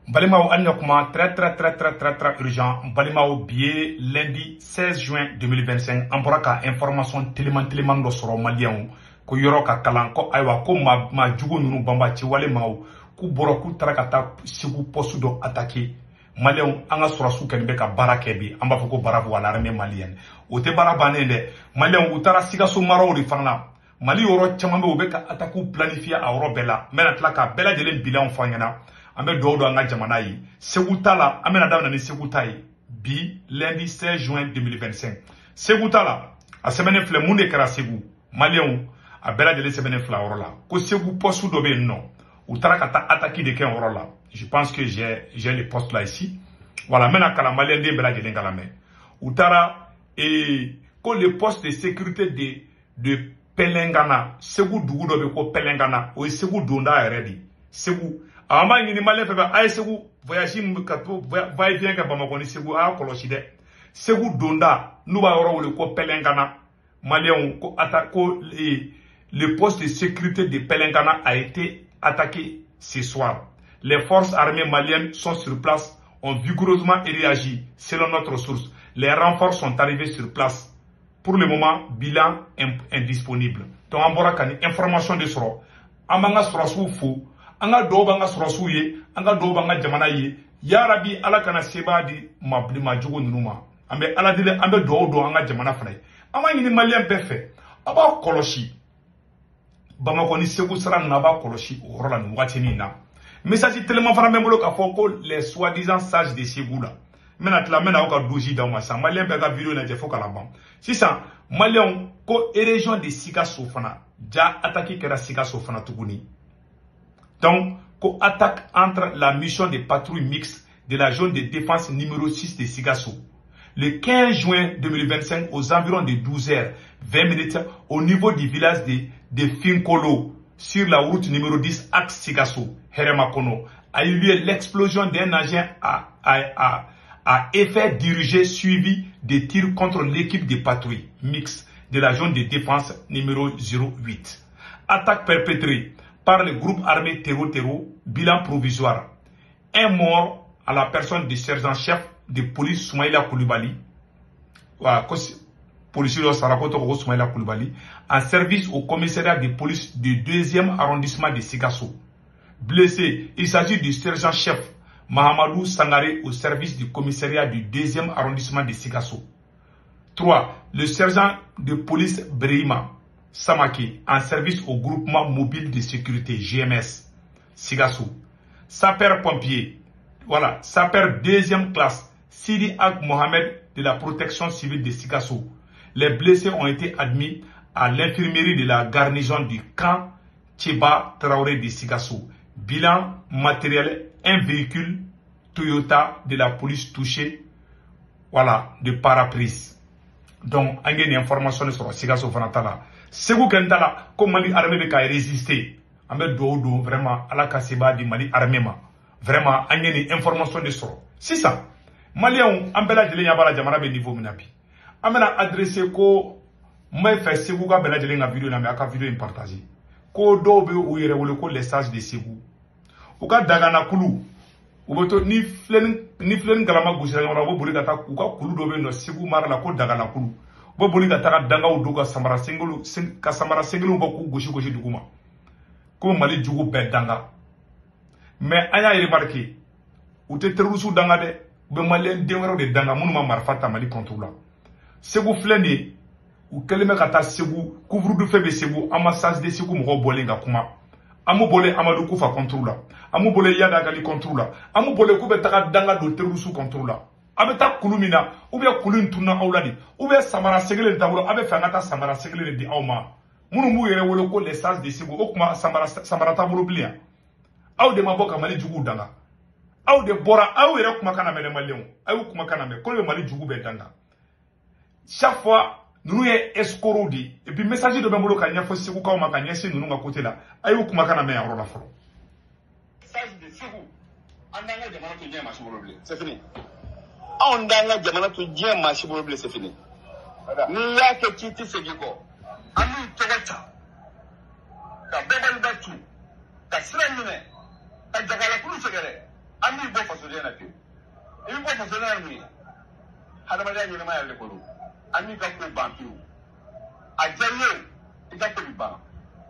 Balimao Anyokuma, très urgent. Balimao billet lundi 16 juin 2025. Amboraka information tellement do soro malien. Ko yoro ka kalan ko aywa ko ma jugo nunu bamba ci wale maw ku boro ku tarakata sigu posu do attaquer malien anga surasu ken be ka barake bi amba foko barabu wala armée malienne o te barabane de malien utara siga so maro ri fana mali yoro chamambe o be ka attaque planifier a yoro bela mena tlaka bela jelen bilan fanyana ambe do anga jamana yi segutala amena davna ni segutayi bi lundi 16 juin 2025 segutala a semaine fle munde kara segu malien a bela de semaine fla orola ko segu poste do be non ou tarakata attaquer de ken orola. Je pense que j'ai les postes là ici. Voilà, maintenant kala malien de bela de ngalame ou tara et ko le poste de sécurité de Pelengana segu dugu do be ko Pelengana o segu donda ready segu ama ngini malien fe ba ay segu voyage mkato va et vient ka Bamako ni segu a kolosi de segu donda nuba oro le ko Pelengana malien ko attaque le poste de sécurité de Pelengana a été attaqué ce soir. Les forces armées maliennes sont sur place, ont vigoureusement réagi selon notre source. Les renforts sont arrivés sur place. Pour le moment, bilan indisponible. Donc, on va information de soro. Amanga surasu fou, anga dobanga surasu ye, anga dobanga jamana ye. Ya Rabbi ala kana seba di ma jogo numa. Ambe ala dile ambe do anga jamana fana. Ama ngini malien befe. Aba koloshi. Bamako ni segu sara naba koloshi orola nwati ni na. Message tellement fana membolo ka foko les soi-disant sages de Ségou là. Mena tla mena oka doji dans ma sa malien bega vidéo na jefo kala bam. Si ça malien ko région de Sikasso fana ja attaqué kera Sikasso fana tuguni. Donc ko attaque entre la mission de patrouille mixte de la zone de défense numéro 6 de Sikasso. Le 15 juin 2025 aux environs de 12h20 au niveau du village de Finkolo sur la route numéro 10 axe Sikasso Heremakono a eu lieu l'explosion d'un engin à effet dirigé suivi de tirs contre l'équipe de patrouille mixte de la zone de défense numéro 08. Attaque perpétrée par le groupe armé Terro, bilan provisoire. Un mort à la personne du sergent-chef de police Soumaïla Koulibaly, policier Sarakoto Soumaïla Koulibaly, en service au commissariat de police du 2e arrondissement de Sikasso. Blessé, il s'agit du sergent-chef Mahamadou Sangaré au service du commissariat du 2e arrondissement de Sikasso. 3. Le sergent de police Brehima Samaki en service au groupement mobile de sécurité GMS Sikasso. Sapeur-pompier, sapeur 2e classe Sidi Ak Mohamed de la protection civile de Sikasso. Les blessés ont été admis à l'infirmerie de la garnison du camp Tcheba Traoré de Sikasso. Bilan matériel, un véhicule Toyota de la police touché, de paraprise. Donc, il y a une information sur Sikasso Fanatala. Segou Kentala, comme Mali armée a résisté, Ahmed Doudo, vraiment, à la Kasseba du Mali armée, vraiment, il y a une information de ça. C'est ça. Maliens, Ambela de Yabala Jamara niveau Minabi. Amena adressé ko, moi fait Segou Bela de la vidéo, mais à vidéo partagée. Ko dobe ou yere wole ko les sages de Ségou. Ou ka dagana kulu. Ou beto ni flen galama gusira ngora bo boli kata ku ka kulu dobe no Ségou mara la ko dagana kulu. Bo boli kata danga u doga samara sengulu ka samara sengulu bo ku goshi duguma. Ko mali jugo be danga. Mais aya remarqué. Ou te terusu danga de be malien dengaro de danga munu ma marfata mali contrôla. Ségou flendi ou keleme kata Ségou couvre de febe Ségou amassage de Ségou mo bolenga kuma amu bolé Amadou Koufa contrôle amu bolé Yada Gali contrôle amu bolé ko be taka danga do terusu contrôle abeta kulumina ou bien kulun tunna awladi ou bien samara segele taburo abe fangata samara segele di awma munu mu yere wolo ko les sages de Ségou okuma samara taburo blia aw de maboka mali jugu danga aw de bora aw yere kuma kana mele malien aw kuma kana me ko be mali jugu be danga chaque fois nous sommes escortés et puis message de Bambolo quand il y a Ségou quand on a gagné c'est nous à côté là ayo kuma kana me yaro la foro message de Ségou andanga jamana to jema sibolobele c'est fini andanga jamana to jema sibolobele c'est fini ni ya ke kiti Ségou ami togata ka bebal batu ka siranyine ka jagala kulu segere ami bo fasoden na pe e bo fasoden mi hada ma ni ma ya le ko ami ka ko ban pe a jaye ida ko bi ba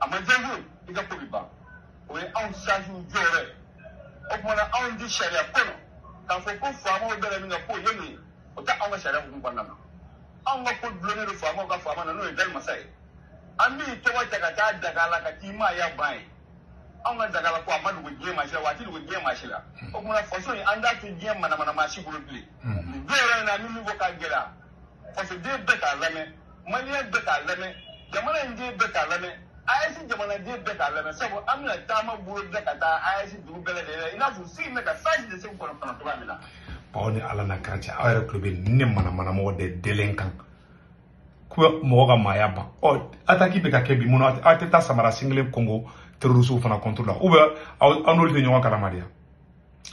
ama jaye ida ko bi ba o e an saju jore o mo na an di sharia kono kan fo ko famo bele mi na ko yemi o ta an sharia ko ban na an ga ko blone do famo ka famo na no e dal masai ami to wa daga daga la ka ti ma ya bai an ga daga la ko amadu go je ma shi wa ti go je ma shi la o mo na fo so an da ti je ma na ma shi go ple de na mi go ka gera fo so de be ka lame mali be ka lame jamana ndi be ka lame ayesi jamana ndi be ka lame sabo amna ta ma buru de ka ta ayesi du bele de ina fu si me ka saji de se ko na to ba mina bawni ala na krancha awere club ni mana mo de delinquent ko mo ga mayaba o ataki be ka kebi muno ateta samara single Congo terrorisme fana contre la ou anol de nyon kala madia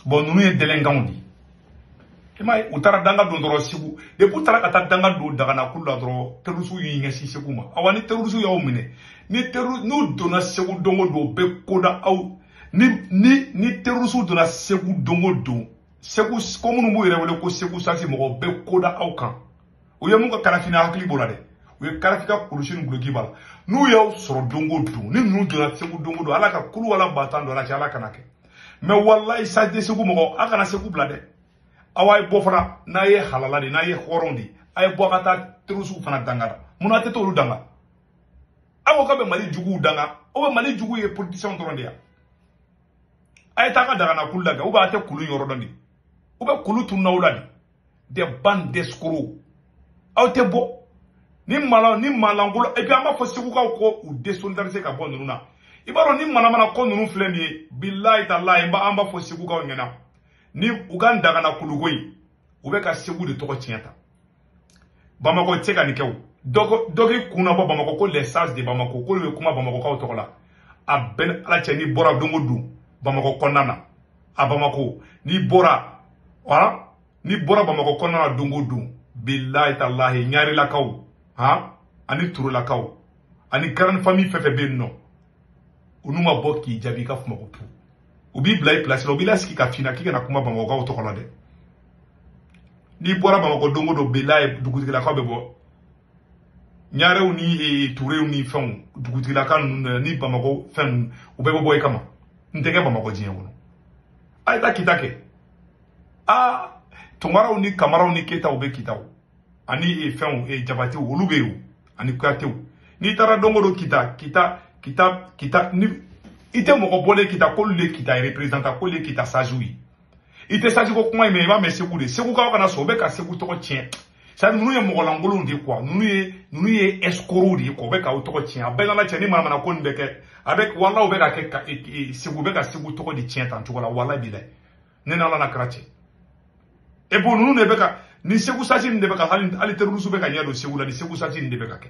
bon nous est delinquent di imay utara danga do ndoro sigu de putara kata danga do daga na kula dro terrorisme yi ngasi seguma awani terrorisme yaw mine ni terrorisme no dona segu dongo do be koda aw ni terrorisme dona segu dongo do segu komunu mo yere wala ko segu sasi mo be koda aw kan o yamu ka karafina hakli bolade o ye karafika kulushin bloki bala nu yaw soro dongo do ni nu dona segu dongo do ala ka kulu wala batando ala ala kanake mais wallahi sa de segu mo akana segu blade away bofra na ye halala di na ye horondi ay bokata trusu fana dangara munate to lu danga awo ka be mali jugu danga o be mali jugu ye politicien dorondi ya ay taka daga na kullaga o ba te kulu yoro dondi o be kulu tunna uladi de ban d'escroc aw te bo ni malangulo e bi ama fo sigu ka ko u desolidariser ka bon nuna ibaro ni mana ko nunu fleni billahi tallahi ba amba fo sigu ka ngena ni Uganda kana kulugoi ubeka segu de toko tienta Bamako teka ni kew dogi kuna bo Bamako ko l'essence de Bamako ko le kuma Bamako ka otokola a ben ala cheni bora dongo du Bamako konana a Bamako ni bora wala ni bora Bamako konana dongo du billahi tallahi nyari la kaw ha ani turu la kaw ani grande famille fefe benno unuma boki jabi ka fuma ko tu ubi blay place lo bila ski ka fina kike na kuma Bamako ka otokola de ni bora Bamako dongo do billahi dugutigi la kaw be bo nyare ni touré ni fon dugutigi la kan ni Bamako fen ube bo boy kama ndege Bamako jien wono ay ta kitake tomara ni kamara ni keta ube kitao ani fen jabati wolubeu ani kwateu ni tara dongo do kita ni ite moko bole kita ko le kita representa ko le kita sajui ite saji ko kuma me ba me segu de segu ka kana so be ka segu to ko tien sa nunu ye moko langolo ndi kwa nunu ye escroc di ko be ka to ko tien abena la tien ni mama na ko ndeke avec wala o be ka ke segu be ka segu to ko di tien tan to wala wala bi le ne na la na krache e bo nunu ne be ka ni segu saji ndebe ka ali terrusu be ka nyado segu la ni segu saji ndebe ka ke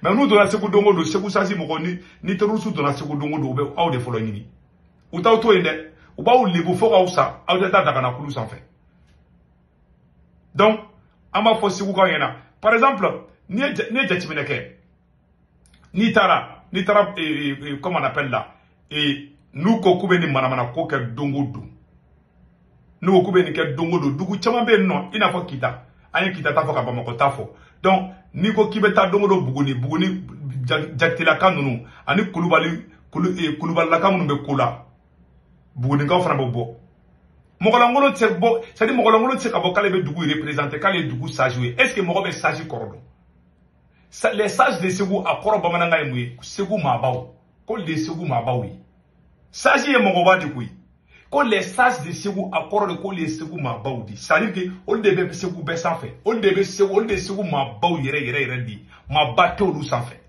mais nous donna segu dongo do segu saji moko ni terrusu donna segu dongo do be aw de folo nyini utaw to inde ou ba ou lebu fo ka usa aw de ta daga na kulu sans fait donc ama fo segu ka yena par exemple ni jatimineke ni tara comment on appelle là et nous ko kube ni mana ko ke dongo do nous ko kube ni ke dongo do dugu chama be non ina fo kita ayi kita ta fo ka Bamako ta fo donc ni ko kibe ta dongo do buguni jaktila kanunu ani kulubali la kanunu be kula buguni ka fana bo mogolangolo tse bo c'est dire mogolangolo tse ka bo kale be dugu représenter kale dugu sajouer est-ce que mogo be saji korodo les sages de segu akoro bamananga emwe segu mabaw ko le segu mabawi saji e mogo ba di kuyi ko les sages de segu akoro de ko le segu mabaw di ça veut dire que on debe segu be sans fait on debe segu mabaw yere di mabato lu sans fait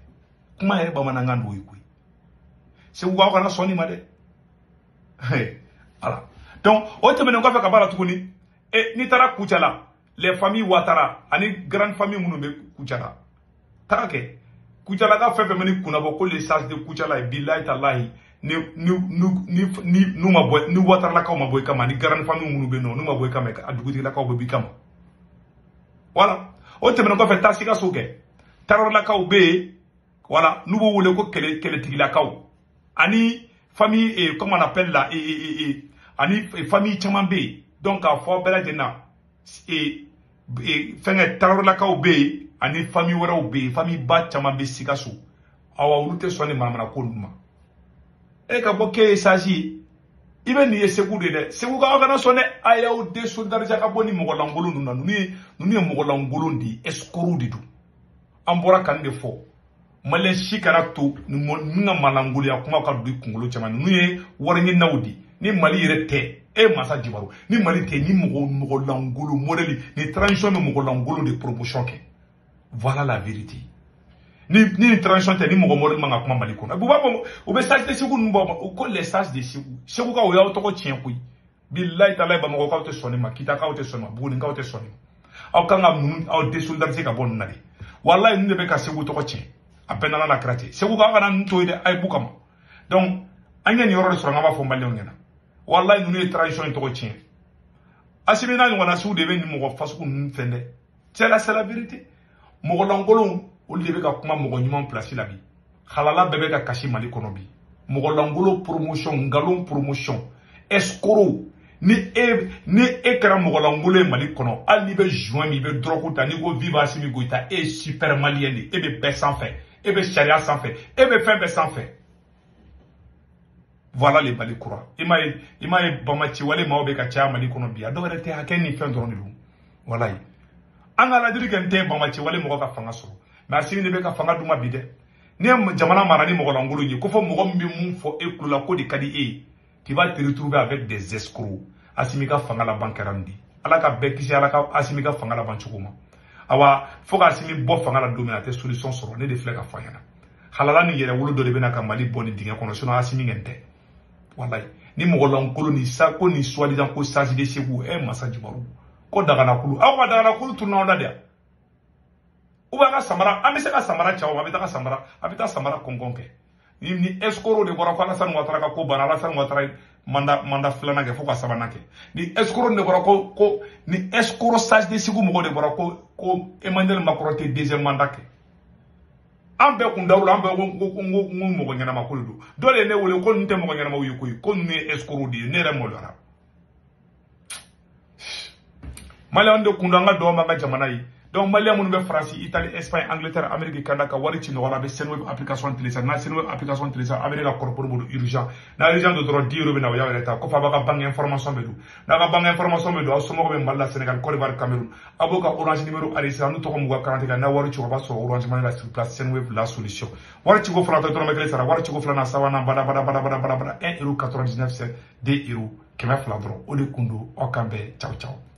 kuma yere bamananga ndo kuyi segu ga kana soni ma de voilà donc o temene ko fa ka bara tukuni e ni tara kuchala les familles Ouattara ani grande famille munu be kuchala take kuchala ka fefe meni kuna bo ko les sages de kuchala billahi tallahi ni ma boy ni Ouattara la ka ma boy kama ni grande famille munu be no ma boy kama aduguti la ka bo bi kama voilà o temene ko fe tasika soke taror la ka be voilà nous wole ko kele tigi la ka ani famille comment on appelle là ani famille caman be yen donc k'a fɔ bɛɛ lajɛlen na fɛngɛ Tarawelelakaw be yen ani famille wɛrɛw be yen famille ba caman be Sikaso awa olu tɛ sɔn ni manamana ko ninnu ma e ka bɔ k'e ye sage ye i bɛ nin ye Segu de dɛ Segu ka aw kana sɔn dɛ a y'aw désolidarisé ka bɔ ni mɔgɔlankolon ninnu na ninnu ye mɔgɔlankolon de ye escrocs de don an bɔra kan de fɔ Malien si kana to ni ka malangoloya kuma ka don i kunkolo caman ninnu ye wariɲininaw de ni Mali yɛrɛ tɛ e Massa Jibaro ni Mali tɛ ni mɔgɔlangolo modèle ni transition bɛ mɔgɔlangolo de promotion kɛ voilà la vérité ni transition tɛ ni mɔgɔ modèle man ka kuma Mali kɔnɔ u bɛ sage de Segu ninnu bɔ ko les sages de Segu ka o y'aw tɔgɔ tiɲɛ koyi bilayi talayi Bamakɔkaw tɛ sɔn ne ma Kitakaw tɛ sɔn ne ma Bugunikaw tɛ sɔn ne ma aw kan ka ninnu aw désolidarisé ka bɔ ninnu na de walayi ninnu de bɛ ka Segu tɔgɔ tiɲɛ a bɛɛ nana na kɛra ten Segu ka kana ninnu to ye dɛ a ye bu kama donc an ye nin yɔrɔ de sɔrɔ an ka b'a fɔ maliyɛnw ɲɛna walayi ninnu ye transition in tɔgɔ tiɲɛ Assimi n'a ɲɔgɔnna sugu de bɛ nin mɔgɔ fasugu ninnu fɛn dɛ c'est la vérité mɔgɔlankolonw olu de bɛ ka kuma mɔgɔ ɲuman place la bi halala bɛɛ bɛ ka kasi Mali kɔnɔ bi mɔgɔlangolo promotion ngalon promotion escroc ni e kɛra mɔgɔlangolo ye Mali kɔnɔ hali n'i bɛ joint min i bɛ drogue ta n'i ko vive Assimi Goïta e ye super malien de e bɛ bɛɛ sanfɛ e bɛ sariya sanfɛ e bɛ fɛn bɛɛ sanfɛ voilà les Mali kura i m'a ye bamaciwale maaw bɛ ka caya Mali kɔnɔ bi a dɔw yɛrɛ tɛ hakɛ ni fɛn dɔrɔn de don walayi an ka lajɛli kɛ n tɛ bamaciwale mɔgɔ ka fanga sɔrɔ mais Assimi de bɛ ka fanga d'u ma bi dɛ ni ye jamana mara ni mɔgɔlankolon ye ko fɔ mɔgɔ min bɛ mun fɔ e kulo la ko de ka di e ye tu vas te retrouver avec des escrocs Assimi ka fanga laban kɛra nin de ala ka bɛɛ kisi ala ka Assimi ka fanga laban cogo ma awa fo ka Assimi bɔ fanga la don min a tɛ solution sɔrɔ ne de filɛ ka fɔ ɲɛna halala ni yɛrɛ wolo dɔ de bɛna ka Mali bɔ ni dingɛ kɔnɔ sinon Assimi ŋɛn tɛ walayi ni mɔgɔlankolon ni sa ko ni soi-disant ko sage de Segu Massa Jibaro ko daganakulu aw ka daganakulu tunna aw la de ou bien ka samara an bɛ se ka samara cɛw a bɛ taa samara kɔnkɔn kɛ ni escroc de bɔra ko Alassane Ouattara ka ko banna Alassane Ouattara manda filanan kɛ fo ka sabanan kɛ ni escroc de bɔra ko ni escroc sage de Segu mɔgɔ de bɔra ko Emmanuel Macron tɛ deuxième mandat kɛ an bɛɛ kun dawula an bɛɛ ko mɔgɔ ɲɛnama ko de don dɔ de ye ne wele ko ninnu tɛ mɔgɔ ɲɛnamaw ye koyi ko ninnu ye escroc de ye ne yɛrɛ maloyara maliyɛnw de kun don an ka dugawu b'an ka jamana ye donc maliyɛn minnu bɛ Faransi Italie Espagne Angleterre Amérique Canada ka wari ci nɔgɔ la a bɛ Senweb application télécharge n'a Senweb application télécharge a bɛ ne ka kɔrɔpɔrɔ bolo urgent n'a urgent don dɔrɔn 10 € bɛ na o y'aw yɛrɛ ta kɔfɛ a b'a ka banque information bɛ don n'a ka banque information bɛ don aw somɔgɔw bɛ Mali la Sénégal Côte d'Ivoire Cameroun a b'o ka orange numéro enregistré n'u tɔgɔ m'u ka carte kan n'a wari ci o b'a sɔrɔ orange money la sur place Senweb la solution wari ciko fɔlɔ tɛ dɔrɔmɛ 1 sara wari ciko filanan sabanan bada 1 € 99 cents 2 € 100 dɔrɔn o de kun don aw kan bɛɛ ciao ciao